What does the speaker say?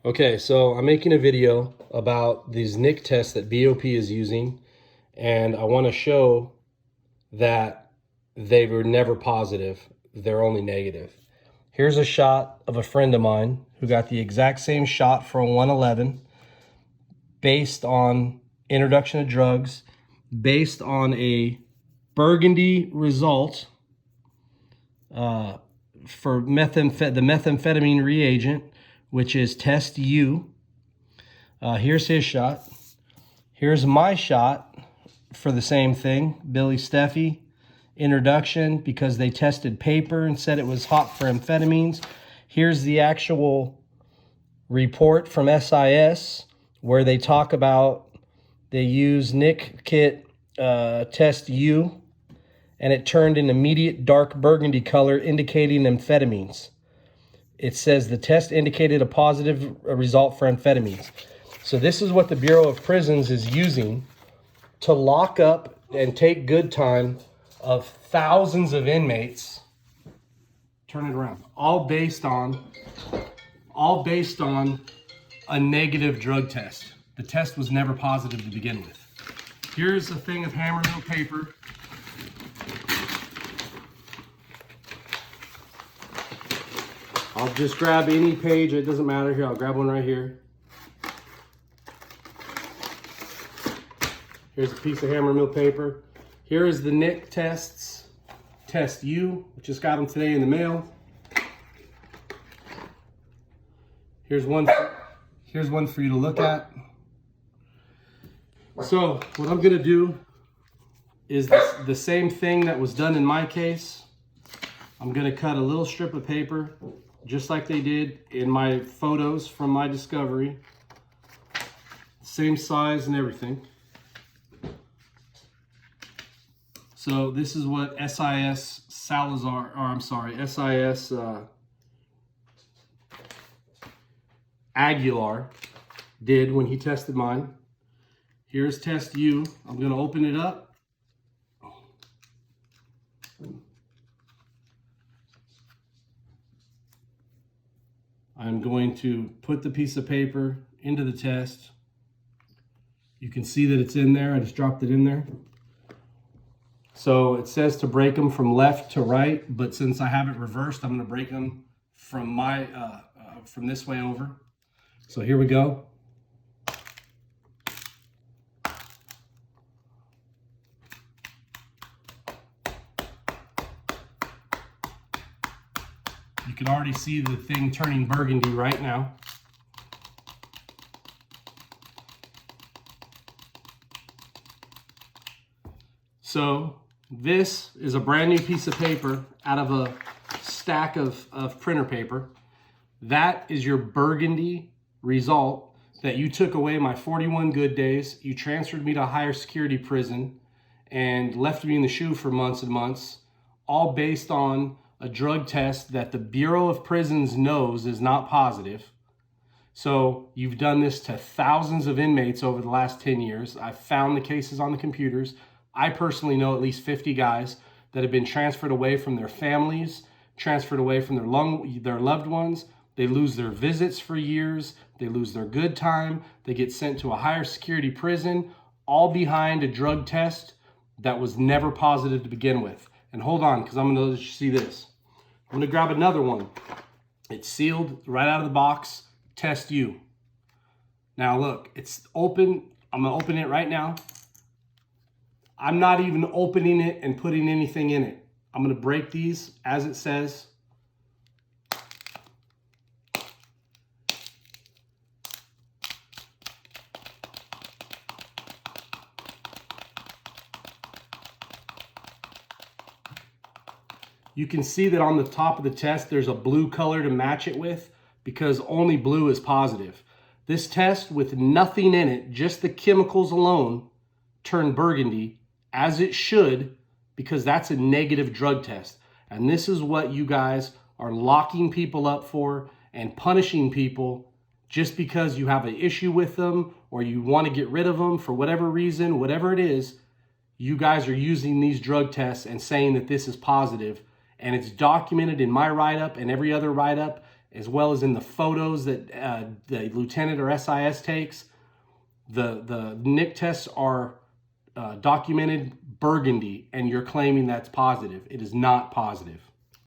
Okay, so I'm making a video about these NIK tests that BOP is using, and I want to show that they were never positive. They're only negative. Here's a shot of a friend of mine who got the exact same shot for a 111 based on introduction of drugs, based on a Burgundy result for the methamphetamine reagent, which is test U. Here's his shot. Here's my shot for the same thing, Billy Steffi, introduction, because they tested paper and said it was hot for amphetamines. Here's the actual report from SIS where they talk about they use NIK kit test U, and it turned an immediate dark burgundy color indicating amphetamines. It says the test indicated a positive result for amphetamines. So this is what the Bureau of Prisons is using to lock up and take good time of thousands of inmates. Turn it around. All based on a negative drug test. The test was never positive to begin with. Here's a thing of hammermill paper. I'll just grab any page, it doesn't matter. Here, I'll grab one right here. Here's a piece of hammermill paper. Here is the NIK tests, test U, we just got them today in the mail. Here's one for you to look at. So what I'm gonna do is the same thing that was done in my case. I'm gonna cut a little strip of paper, just like they did in my photos from my discovery. Same size and everything. So this is what SIS Aguilar did when he tested mine. Here's test U. I'm gonna open it up. I'm going to put the piece of paper into the test. You can see that it's in there. I just dropped it in there. So it says to break them from left to right, but since I have it reversed, I'm going to break them from from this way over. So here we go. You can already see the thing turning burgundy right now. So this is a brand new piece of paper out of a stack of printer paper. That is your burgundy result that you took away my 41 good days. You transferred me to a higher security prison and left me in the shoe for months and months, all based on a drug test that the Bureau of Prisons knows is not positive. So you've done this to thousands of inmates over the last 10 years. I've found the cases on the computers. I personally know at least 50 guys that have been transferred away from their families, transferred away from their loved ones. They lose their visits for years. They lose their good time. They get sent to a higher security prison, all behind a drug test that was never positive to begin with. And hold on, because I'm going to let you see this. I'm going to grab another one. It's sealed right out of the box, test U. Now look, it's open. I'm going to open it right now. I'm not even opening it and putting anything in it. I'm going to break these as it says. You can see that on the top of the test, there's a blue color to match it with because only blue is positive. This test with nothing in it, just the chemicals alone, turned burgundy, as it should, because that's a negative drug test. And this is what you guys are locking people up for and punishing people just because you have an issue with them or you want to get rid of them for whatever reason, whatever it is. You guys are using these drug tests and saying that this is positive, and it's documented in my write-up and every other write-up as well as in the photos that the lieutenant or SIS takes, the NIK tests are documented Burgundy, and you're claiming that's positive. It is not positive.